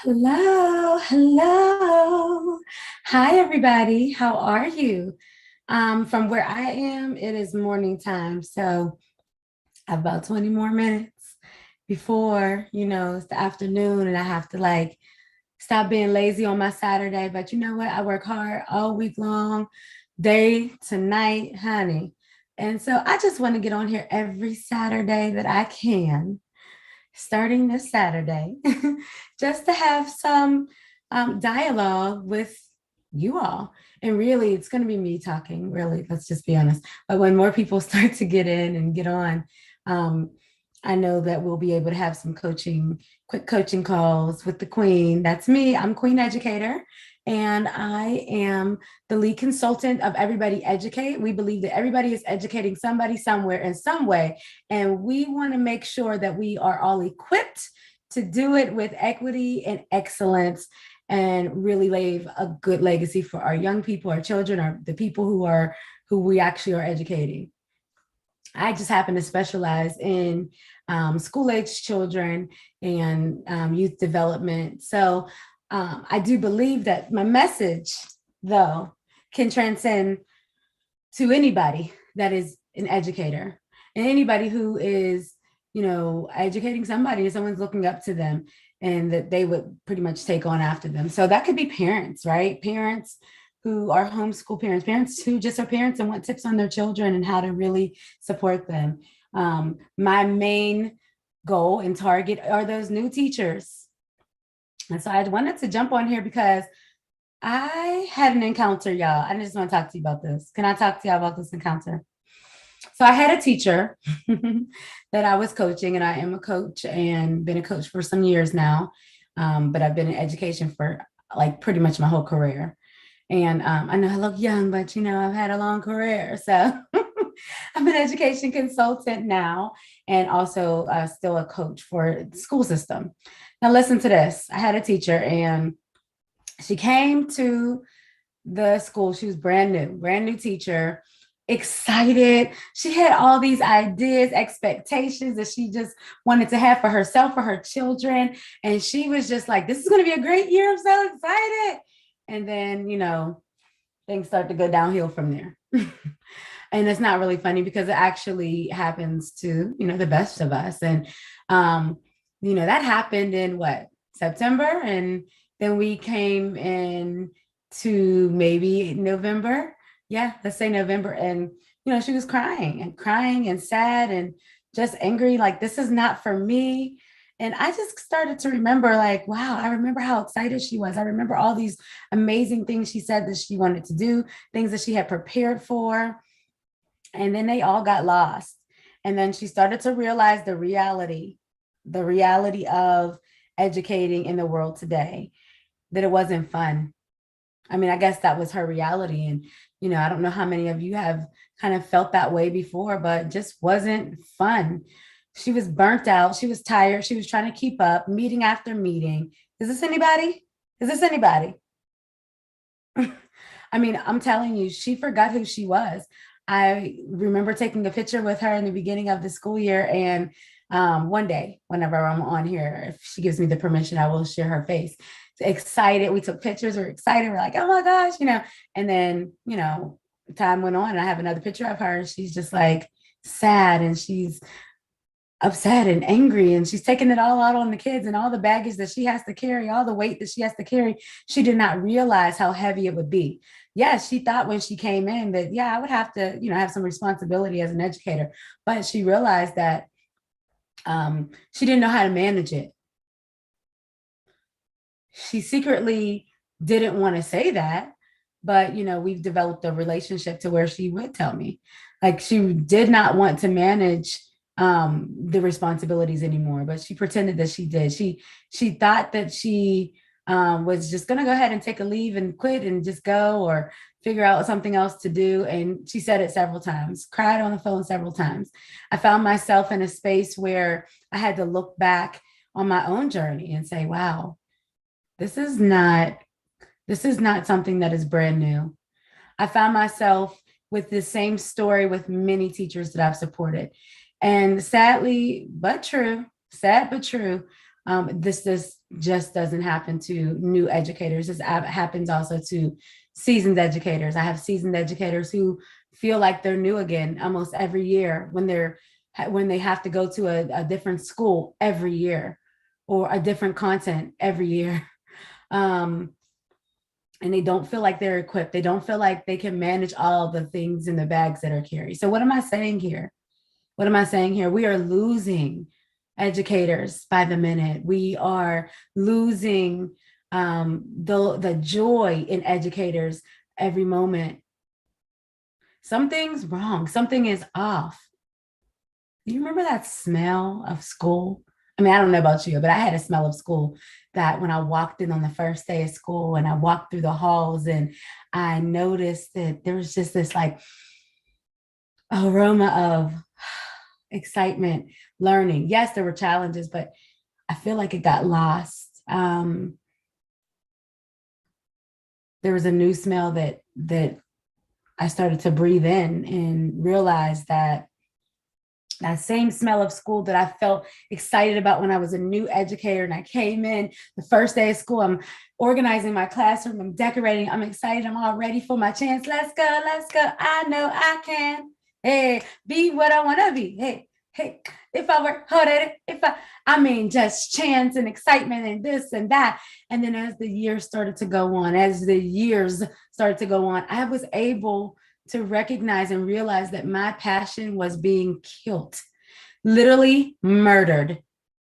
Hello, hello. Hi, everybody. How are you? From where I am, it is morning time. So I have about 20 more minutes before, it's the afternoon and I have to stop being lazy on my Saturday. But you know what? I work hard all week long, day to night, honey. And so I just want to get on here every Saturday that I can starting this Saturday, just to have some dialogue with you all. And really, it's going to be me talking, really, let's just be honest. But when more people start to get in and get on, um, I know that we'll be able to have some quick coaching calls with the Queen. That's me. I'm Queen Educator. And I am the lead consultant of Everybody Educate. We believe that everybody is educating somebody somewhere in some way. And we want to make sure that we are all equipped to do it with equity and excellence and really leave a good legacy for our young people, our children, or the people who we actually are educating. I just happen to specialize in school age children and youth development. So I do believe that my message, though, can transcend to anybody that is an educator and anybody who is, educating somebody and someone's looking up to them and that they would pretty much take on after them. So that could be parents, right? Parents who are homeschool parents, parents who just are parents and want tips on their children and how to really support them. My main goal and target are those new teachers. And so I wanted to jump on here because I had an encounter, y'all. I just want to talk to you about this. Can I talk to y'all about this encounter? So I had a teacher that I was coaching, and I am a coach and been a coach for some years now. But I've been in education for like pretty much my whole career. And I know I look young, but I've had a long career. So I'm an education consultant now and also still a coach for the school system. Now, listen to this. I had a teacher and she came to the school. She was brand new teacher, excited. She had all these ideas, expectations that she just wanted to have for herself, for her children. And she was just like, this is going to be a great year. I'm so excited. And then, things start to go downhill from there. And it's not really funny because it actually happens to, the best of us. And, that happened in what, September? And then we came in to maybe November. Yeah, let's say November. And, she was crying and sad and just angry. Like, this is not for me. And I just started to remember, like, wow, I remember how excited she was. I remember all these amazing things she said that she wanted to do, things that she had prepared for. And then they all got lost. And then she started to realize the reality of educating in the world today, that it wasn't fun. I mean, I guess that was her reality. And, I don't know how many of you have kind of felt that way before, but it just wasn't fun. She was burnt out. She was tired. She was trying to keep up, meeting after meeting. Is this anybody? Is this anybody? I mean, I'm telling you, she forgot who she was. I remember taking a picture with her in the beginning of the school year. And one day, whenever I'm on here, if she gives me the permission, I will share her face. Excited. We took pictures. We're excited. We're like, oh my gosh, And then, time went on and I have another picture of her. And she's just like sad and she's upset and angry and she's taking it all out on the kids and all the baggage that she has to carry, all the weight that she has to carry. She did not realize how heavy it would be. Yes, she thought when she came in that, yeah, I would have to, have some responsibility as an educator, but she realized that she didn't know how to manage it. She secretly didn't want to say that, but we've developed a relationship to where she would tell me, like, she did not want to manage the responsibilities anymore, but she pretended that she did. She thought that she was just going to go ahead and take a leave and quit and just go or figure out something else to do. And she said it several times, cried on the phone several times. I found myself in a space where I had to look back on my own journey and say, wow, this is not something that is brand new. I found myself with the same story with many teachers that I've supported. And sadly, but true, sad but true, This just doesn't happen to new educators. This happens also to seasoned educators. I have seasoned educators who feel like they're new again almost every year when they have to go to a different school every year or a different content every year. And they don't feel like they're equipped. They don't feel like they can manage all the things in the bags that are carried. So what am I saying here? What am I saying here? We are losing educators by the minute. We are losing the joy in educators every moment. Something's wrong. Something is off. You remember that smell of school? I mean, I don't know about you, but I had a smell of school that when I walked in on the first day of school and I walked through the halls and I noticed that there was just this like aroma of excitement, learning. Yes, there were challenges, but I feel like it got lost. There was a new smell that I started to breathe in and realize that same smell of school that I felt excited about when I was a new educator and I came in the first day of school, I'm organizing my classroom, I'm decorating, I'm excited, I'm all ready for my chance. Let's go, let's go. I know I can. Hey, be what I want to be. Hey, if I work hard at it, I mean, just chance and excitement and this and that. And then as the years started to go on, I was able to recognize and realize that my passion was being killed, literally murdered,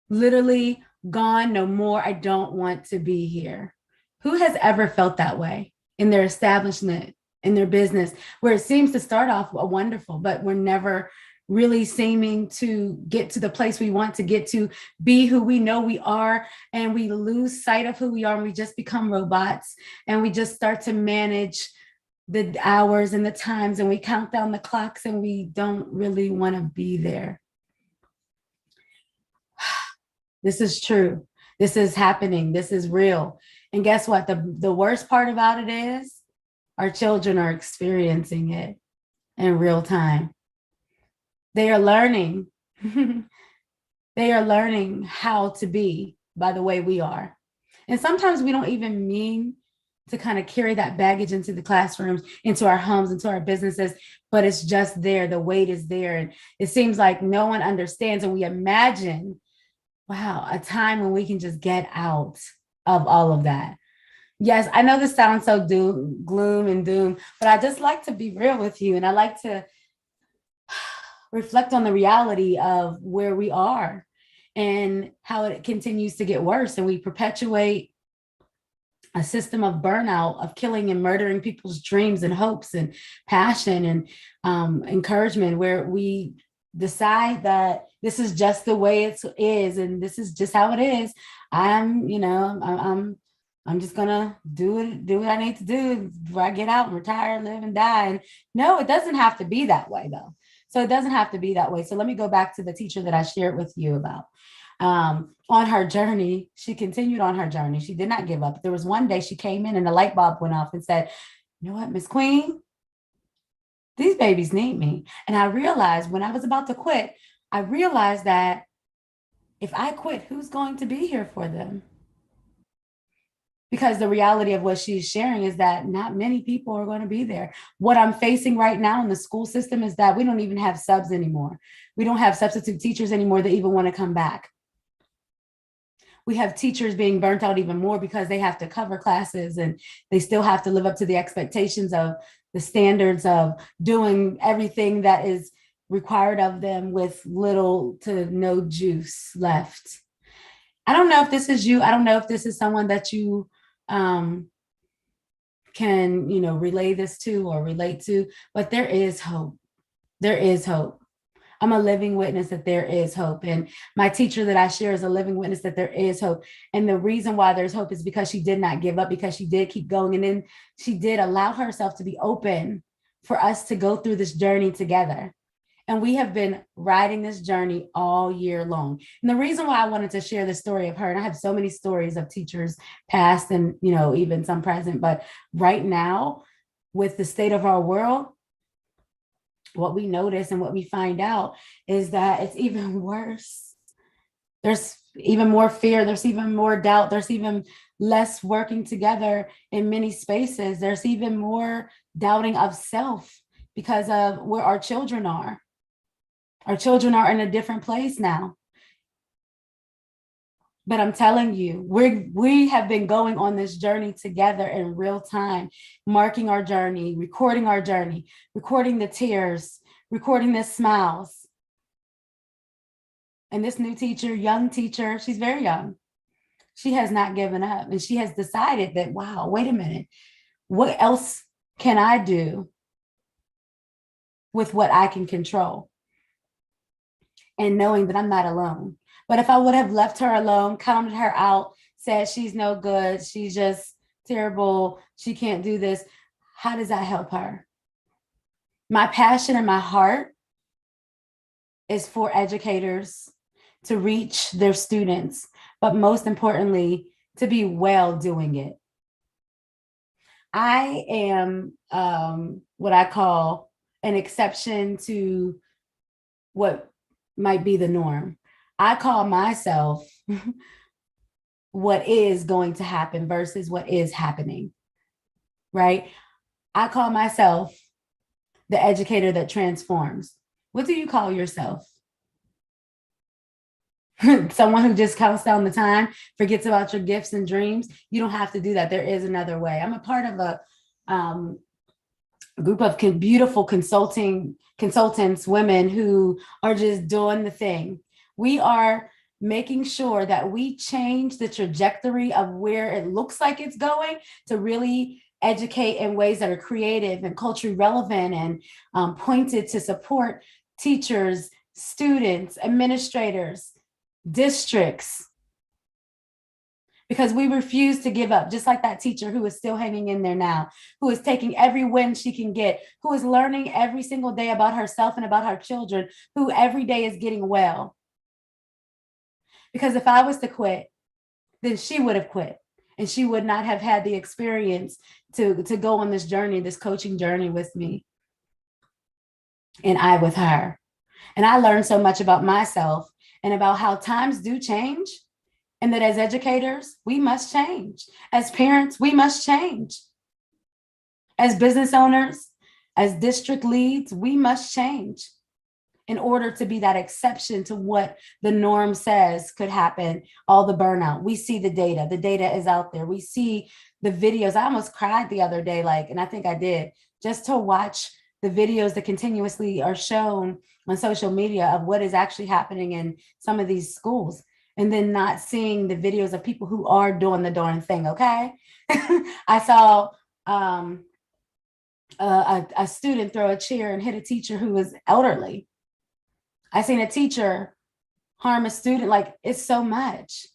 literally gone, no more. I don't want to be here. Who has ever felt that way in their establishment, in their business, where it seems to start off wonderful, but we're never really seeming to get to the place we want to get to, be who we know we are, and we lose sight of who we are, and we just become robots, and we just start to manage the hours and the times, and we count down the clocks, and we don't really want to be there. This is true. This is happening. This is real. And guess what? The worst part about it is our children are experiencing it in real time. They are learning. They are learning how to be by the way we are. And sometimes we don't even mean to kind of carry that baggage into the classrooms, into our homes, into our businesses, but it's just there. The weight is there. And it seems like no one understands. And we imagine, wow, a time when we can just get out of all of that. Yes, I know this sounds so gloom and doom, but I just like to be real with you. And I like to reflect on the reality of where we are and how it continues to get worse. And we perpetuate a system of burnout, of killing and murdering people's dreams and hopes and passion and encouragement, where we decide that this is just the way it is and this is just how it is. I'm just gonna do what I need to do before I get out and retire, live and die. And no, it doesn't have to be that way though. So it doesn't have to be that way. So let me go back to the teacher that I shared with you about. On her journey, she continued on her journey. She did not give up. There was one day she came in and the light bulb went off and said, you know what, Miss Queen, these babies need me. And I realized when I was about to quit, I realized that if I quit, who's going to be here for them? Because the reality of what she's sharing is that not many people are going to be there. What I'm facing right now in the school system is that we don't even have subs anymore. We don't have substitute teachers anymore that even want to come back. We have teachers being burnt out even more because they have to cover classes and they still have to live up to the expectations of the standards of doing everything that is required of them with little to no juice left. I don't know if this is you. I don't know if this is someone that you can, relay this to or relate to, but there is hope. There is hope. I'm a living witness that there is hope. And my teacher that I share is a living witness that there is hope. And the reason why there's hope is because she did not give up, because she did keep going. And then she did allow herself to be open for us to go through this journey together. And we have been riding this journey all year long. And the reason why I wanted to share the story of her, and I have so many stories of teachers past and, even some present, but right now with the state of our world, what we notice and what we find out is that it's even worse. There's even more fear. There's even more doubt. There's even less working together in many spaces. There's even more doubting of self because of where our children are. Our children are in a different place now. But I'm telling you, we have been going on this journey together in real time, marking our journey, recording the tears, recording the smiles. And this new teacher, young teacher, she's very young. She has not given up, and she has decided that, wow, wait a minute, what else can I do with what I can control? And knowing that I'm not alone. But if I would have left her alone, counted her out, said she's no good, she's just terrible, she can't do this, how does that help her? My passion and my heart is for educators to reach their students, but most importantly, to be well doing it. I am what I call an exception to what might be the norm. I call myself what is going to happen versus what is happening, right? I call myself the educator that transforms. What do you call yourself? Someone who just counts down the time, forgets about your gifts and dreams? You don't have to do that. There is another way. I'm a part of a group of beautiful consultants, women who are just doing the thing. We are making sure that we change the trajectory of where it looks like it's going to really educate in ways that are creative and culturally relevant and pointed to support teachers, students, administrators, districts, because we refuse to give up, just like that teacher who is still hanging in there now, who is taking every win she can get, who is learning every single day about herself and about her children, who every day is getting well. Because if I was to quit, then she would have quit, and she would not have had the experience to go on this journey, this coaching journey with me, and I with her. And I learned so much about myself and about how times do change, and that as educators, we must change. As parents, we must change. As business owners, as district leads, we must change in order to be that exception to what the norm says could happen, all the burnout. We see the data is out there. We see the videos. I almost cried the other day, and I think I did, just to watch the videos that continuously are shown on social media of what is actually happening in some of these schools, and then not seeing the videos of people who are doing the darn thing, okay? I saw a student throw a chair and hit a teacher who was elderly. I seen a teacher harm a student. It's so much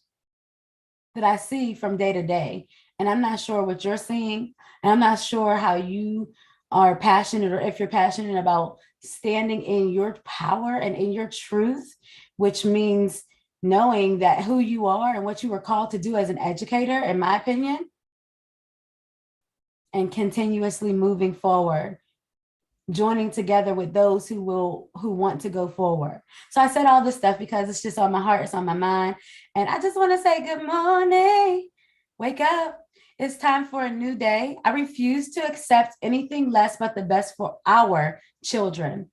that I see from day to day. And I'm not sure what you're seeing. And I'm not sure how you are passionate, or if you're passionate about standing in your power and in your truth, which means knowing that who you are and what you were called to do as an educator, in my opinion, and continuously moving forward, joining together with those who want to go forward. So I said all this stuff because it's just on my heart, it's on my mind. And I just want to say good morning. Wake up. It's time for a new day. I refuse to accept anything less but the best for our children.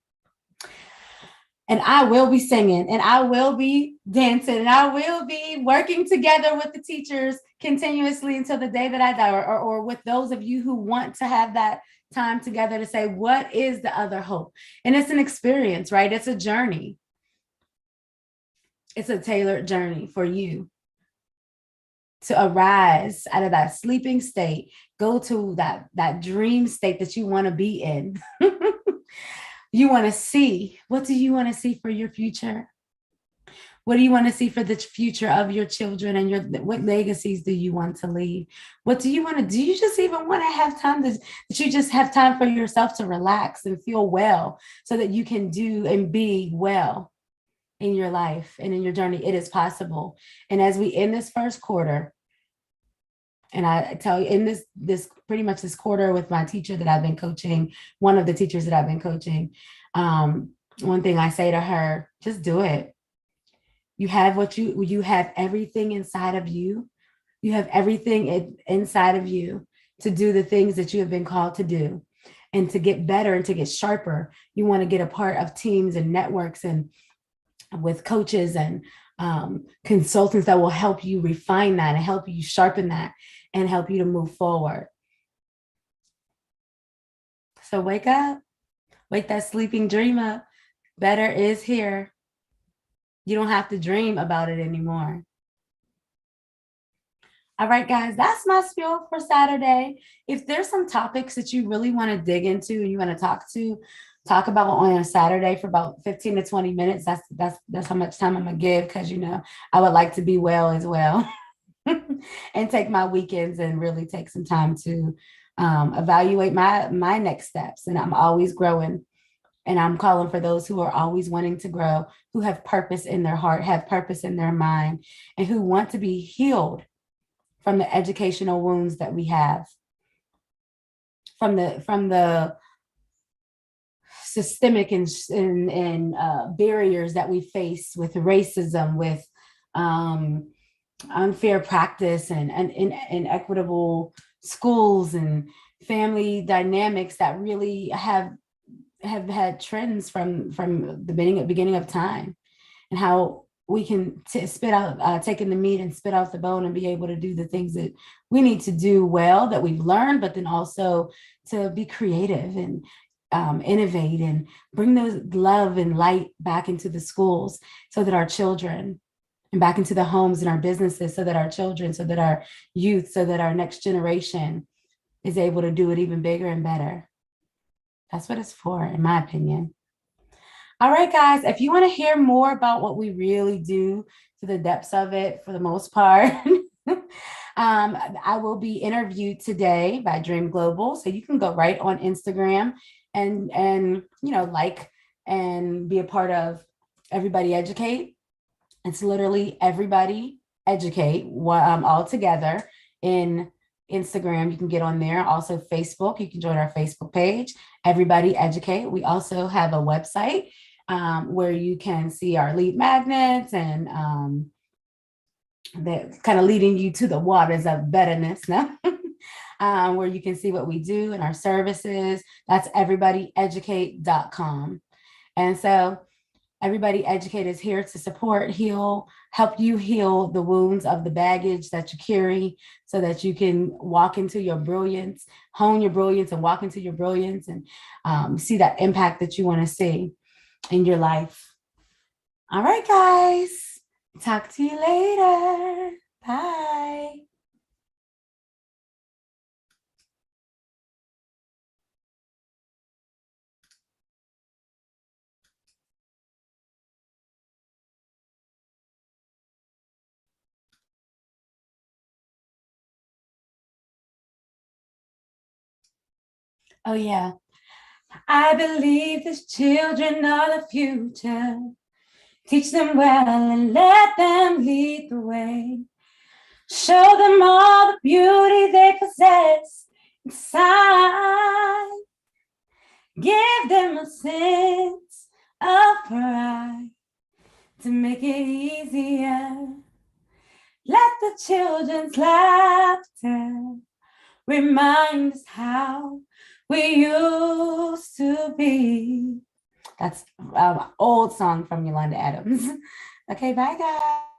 And I will be singing, and I will be dancing, and I will be working together with the teachers continuously until the day that I die, or with those of you who want to have that time together to say, what is the other hope? And it's an experience, right? It's a journey. It's a tailored journey for you to arise out of that sleeping state, go to that dream state that you want to be in. You want to see, what do you want to see for your future? What do you want to see for the future of your children, and what legacies do you want to leave? What do you want to do? You just even want to have time that you just have time for yourself to relax and feel well, so that you can do and be well in your life and in your journey. It is possible. And as we end this first quarter, and I tell you, in this pretty much this quarter with my teacher that I've been coaching, one of the teachers that I've been coaching, one thing I say to her, just do it. You have you have everything inside of you. You have everything inside of you to do the things that you have been called to do and to get better and to get sharper. You want to get a part of teams and networks and with coaches and consultants that will help you refine that and help you sharpen that and help you to move forward. So wake up, wake that sleeping dream up. Better is here. You don't have to dream about it anymore. All right, guys, that's my spiel for Saturday. If there's some topics that you really want to dig into and you want to talk about on a Saturday for about 15 to 20 minutes, that's how much time I'm gonna give, because I would like to be well as well. And take my weekends and really take some time to evaluate my next steps. And I'm always growing. And I'm calling for those who are always wanting to grow, who have purpose in their heart, have purpose in their mind, and who want to be healed from the educational wounds that we have, from the systemic and barriers that we face with racism, with unfair practice and inequitable schools and family dynamics that really have had trends from the beginning of time, and how we can spit out, taking the meat and spit out the bone and be able to do the things that we need to do well, that we've learned, but then also to be creative and innovate and bring those love and light back into the schools so that our children, and back into the homes and our businesses, so that our children, so that our youth, so that our next generation is able to do it even bigger and better. That's what it's for, in my opinion. All right, guys, if you want to hear more about what we really do, to the depths of it, for the most part, I will be interviewed today by Dream Global. So you can go right on Instagram and like and be a part of Everybody Educate. It's literally Everybody Educate all together in Instagram. You can get on there. Also Facebook, you can join our Facebook page, Everybody Educate. We also have a website where you can see our lead magnets and that's kind of leading you to the waters of betterness now. Where you can see what we do and our services. That's everybodyeducate.com. And so Everybody Educate is here to support, heal, help you heal the wounds of the baggage that you carry, so that you can walk into your brilliance, hone your brilliance, and walk into your brilliance, and see that impact that you want to see in your life. All right, guys. Talk to you later. Bye. Oh, yeah. I believe these children are the future. Teach them well and let them lead the way. Show them all the beauty they possess inside. Give them a sense of pride to make it easier. Let the children's laughter remind us how we used to be. That's an old song from Yolanda Adams. Okay, bye, guys.